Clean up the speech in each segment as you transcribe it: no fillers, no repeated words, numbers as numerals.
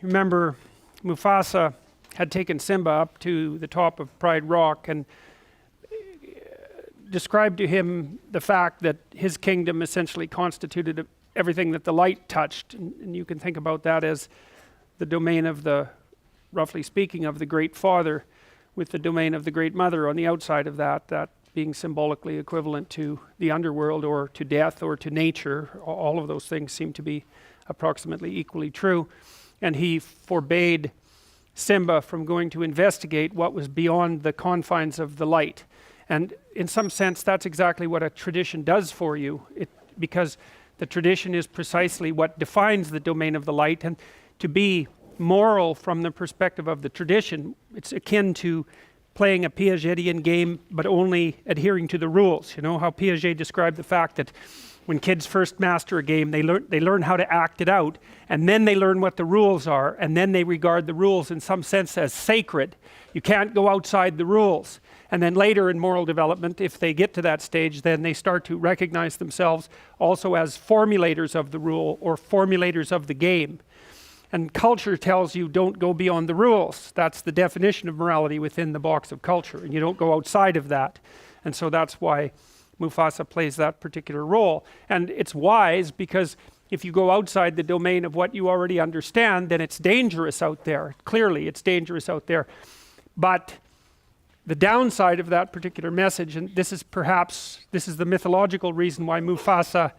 remember Mufasa had taken Simba up to the top of Pride Rock and described to him the fact that his kingdom essentially constituted everything that the light touched. And you can think about that as the domain of the, roughly speaking, of the Great Father, with the domain of the Great Mother on the outside of that, that being symbolically equivalent to the underworld or to death or to nature. All of those things seem to be approximately equally true. And he forbade Simba from going to investigate what was beyond the confines of the light. And in some sense, that's exactly what a tradition does for you, because the tradition is precisely what defines the domain of the light. And to be moral from the perspective of the tradition, it's akin to playing a Piagetian game, but only adhering to the rules. You know how Piaget described the fact that when kids first master a game, they learn how to act it out, and then they learn what the rules are, and then they regard the rules in some sense as sacred. You can't go outside the rules. And then later in moral development, if they get to that stage, then they start to recognize themselves also as formulators of the rule or formulators of the game. And culture tells you don't go beyond the rules. That's the definition of morality within the box of culture, and you don't go outside of that. And so that's why Mufasa plays that particular role. And it's wise, because if you go outside the domain of what you already understand, then it's dangerous out there. Clearly, it's dangerous out there. But the downside of that particular message, and this is the mythological reason why Mufasa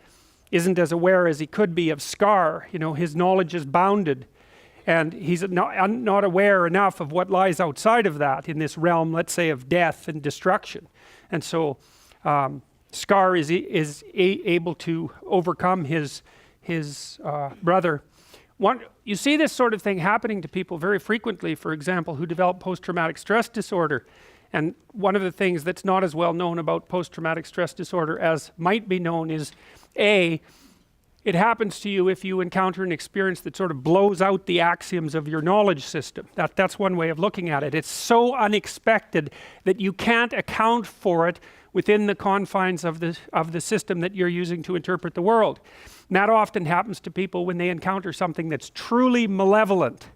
isn't as aware as he could be of Scar. You know, his knowledge is bounded, and he's not aware enough of what lies outside of that in this realm, let's say, of death and destruction. And so Scar is able to overcome his brother. You see this sort of thing happening to people very frequently, for example, who develop post-traumatic stress disorder. And one of the things that's not as well known about post-traumatic stress disorder as might be known is, A, it happens to you if you encounter an experience that sort of blows out the axioms of your knowledge system. That's one way of looking at it. It's so unexpected that you can't account for it within the confines of the system that you're using to interpret the world. And that often happens to people when they encounter something that's truly malevolent.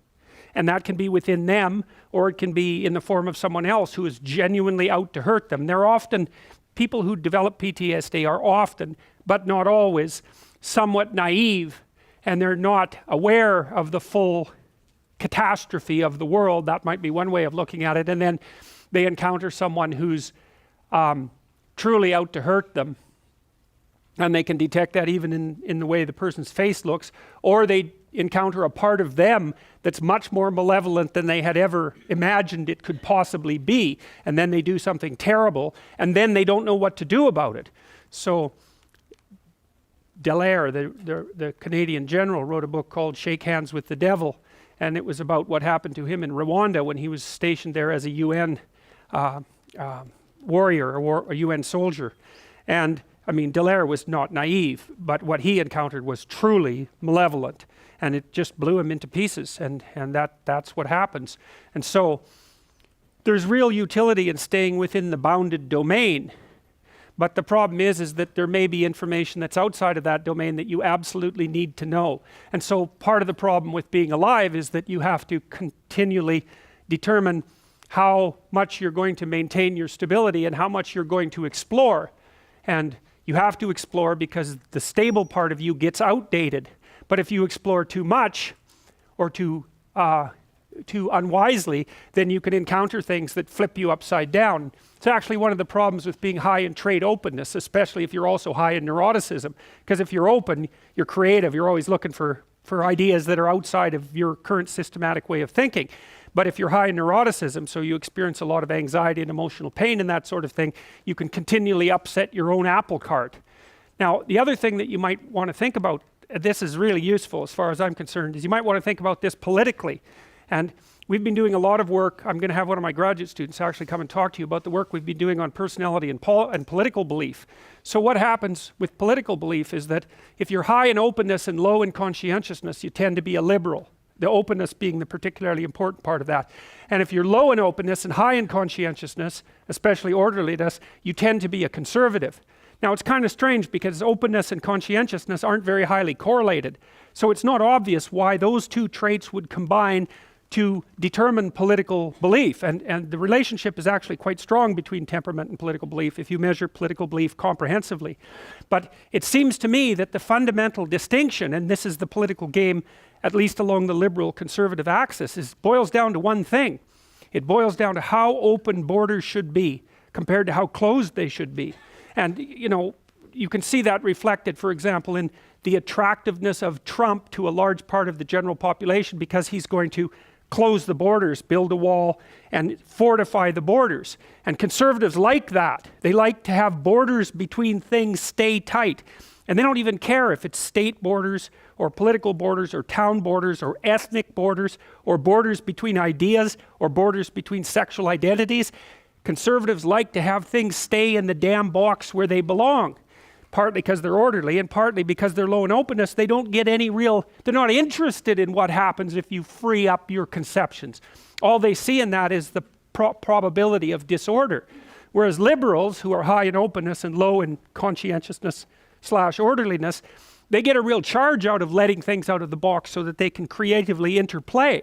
And that can be within them, or it can be in the form of someone else who is genuinely out to hurt them. They're often, people who develop PTSD are often, but not always, somewhat naive, and they're not aware of the full catastrophe of the world. That might be one way of looking at it. And then they encounter someone who's truly out to hurt them, and they can detect that even in the way the person's face looks, or they encounter a part of them that's much more malevolent than they had ever imagined it could possibly be, and then they do something terrible, and then they don't know what to do about it. So Dallaire, the Canadian general, wrote a book called Shake Hands with the Devil, and it was about what happened to him in Rwanda when he was stationed there as a UN warrior, or a UN soldier. And I mean, Dallaire was not naive, but what he encountered was truly malevolent, and it just blew him into pieces, and that's what happens. And so there's real utility in staying within the bounded domain, but the problem is that there may be information that's outside of that domain that you absolutely need to know. And so part of the problem with being alive is that you have to continually determine how much you're going to maintain your stability and how much you're going to explore. And you have to explore because the stable part of you gets outdated. But if you explore too much or too unwisely, then you can encounter things that flip you upside down. It's actually one of the problems with being high in trait openness, especially if you're also high in neuroticism. Because if you're open, you're creative, you're always looking for ideas that are outside of your current systematic way of thinking. But if you're high in neuroticism, so you experience a lot of anxiety and emotional pain and that sort of thing, you can continually upset your own apple cart. Now, the other thing that you might want to think about, this is really useful as far as I'm concerned, is you might want to think about this politically. And we've been doing a lot of work. I'm going to have one of my graduate students actually come and talk to you about the work we've been doing on personality and political belief. So what happens with political belief is that if you're high in openness and low in conscientiousness, you tend to be a liberal. The openness being the particularly important part of that. And if you're low in openness and high in conscientiousness, especially orderliness, you tend to be a conservative. Now it's kind of strange because openness and conscientiousness aren't very highly correlated. So it's not obvious why those two traits would combine to determine political belief. And the relationship is actually quite strong between temperament and political belief if you measure political belief comprehensively. But it seems to me that the fundamental distinction, and this is the political game, at least along the liberal conservative axis, boils down to one thing. It boils down to how open borders should be compared to how closed they should be. And you can see that reflected, for example, in the attractiveness of Trump to a large part of the general population, because he's going to close the borders, build a wall, and fortify the borders. And conservatives like that. They like to have borders between things stay tight. And they don't even care if it's state borders, or political borders, or town borders, or ethnic borders, or borders between ideas, or borders between sexual identities. Conservatives like to have things stay in the damn box where they belong. Partly because they're orderly, and partly because they're low in openness. They don't get any they're not interested in what happens if you free up your conceptions. All they see in that is the probability of disorder. Whereas liberals, who are high in openness and low in conscientiousness / orderliness, they get a real charge out of letting things out of the box so that they can creatively interplay.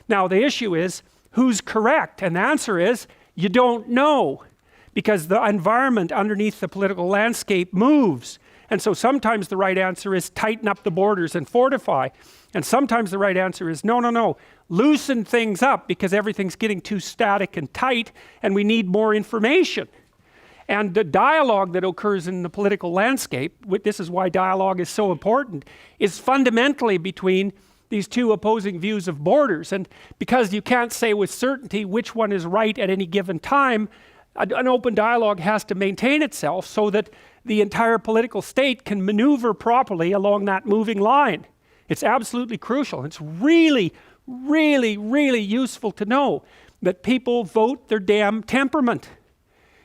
Now the issue is, who's correct? And the answer is, you don't know. Because the environment underneath the political landscape moves. And so sometimes the right answer is tighten up the borders and fortify. And sometimes the right answer is no, loosen things up because everything's getting too static and tight and we need more information. And the dialogue that occurs in the political landscape, this is why dialogue is so important, is fundamentally between these two opposing views of borders. And because you can't say with certainty which one is right at any given time, an open dialogue has to maintain itself so that the entire political state can maneuver properly along that moving line. It's absolutely crucial. It's really, really, really useful to know that people vote their damn temperament.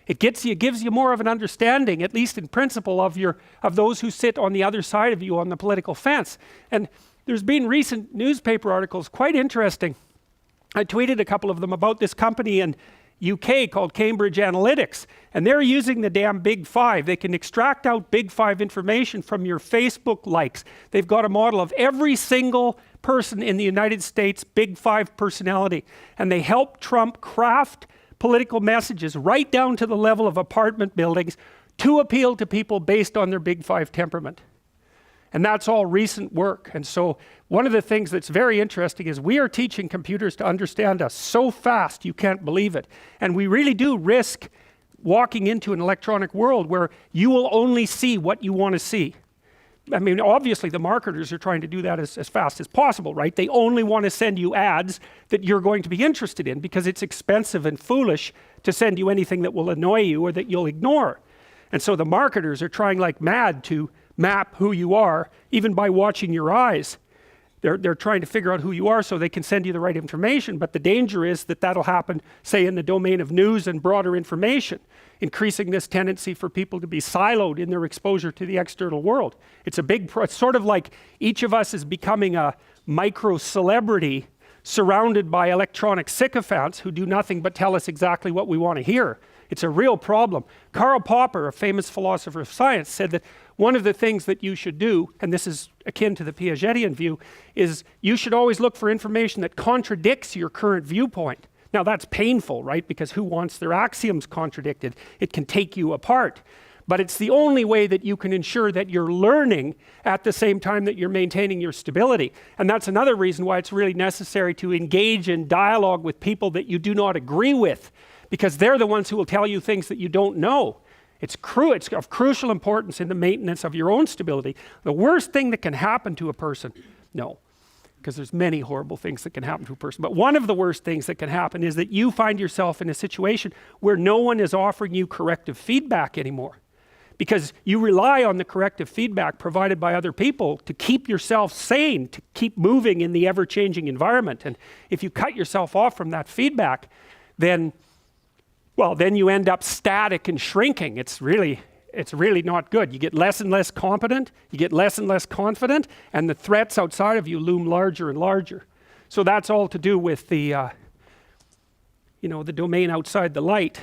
It gives you more of an understanding, at least in principle, of those who sit on the other side of you on the political fence. And there's been recent newspaper articles, quite interesting. I tweeted a couple of them about this company in UK called Cambridge Analytics, and they're using the damn Big Five. They can extract out Big Five information from your Facebook likes. They've got a model of every single person in the United States Big Five personality, and they help Trump craft political messages right down to the level of apartment buildings to appeal to people based on their Big Five temperament. And that's all recent work. And so one of the things that's very interesting is we are teaching computers to understand us so fast you can't believe it. And we really do risk walking into an electronic world where you will only see what you want to see. I mean, obviously the marketers are trying to do that as fast as possible, right? They only want to send you ads that you're going to be interested in because it's expensive and foolish to send you anything that will annoy you or that you'll ignore. And so the marketers are trying like mad to map who you are, even by watching your eyes. They're trying to figure out who you are so they can send you the right information, but the danger is that that'll happen, say, in the domain of news and broader information, increasing this tendency for people to be siloed in their exposure to the external world. It's sort of like each of us is becoming a micro-celebrity surrounded by electronic sycophants who do nothing but tell us exactly what we want to hear. It's a real problem. Karl Popper, a famous philosopher of science, said that one of the things that you should do, and this is akin to the Piagetian view, is you should always look for information that contradicts your current viewpoint. Now that's painful, right? Because who wants their axioms contradicted? It can take you apart. But it's the only way that you can ensure that you're learning at the same time that you're maintaining your stability. And that's another reason why it's really necessary to engage in dialogue with people that you do not agree with, because they're the ones who will tell you things that you don't know. It's of crucial importance in the maintenance of your own stability. The worst thing that can happen to a person, no, because there's many horrible things that can happen to a person, but one of the worst things that can happen is that you find yourself in a situation where no one is offering you corrective feedback anymore, because you rely on the corrective feedback provided by other people to keep yourself sane, to keep moving in the ever-changing environment. And if you cut yourself off from that feedback, then you end up static and shrinking. It's really not good. You get less and less competent, you get less and less confident, and the threats outside of you loom larger and larger. So that's all to do with the domain outside the light.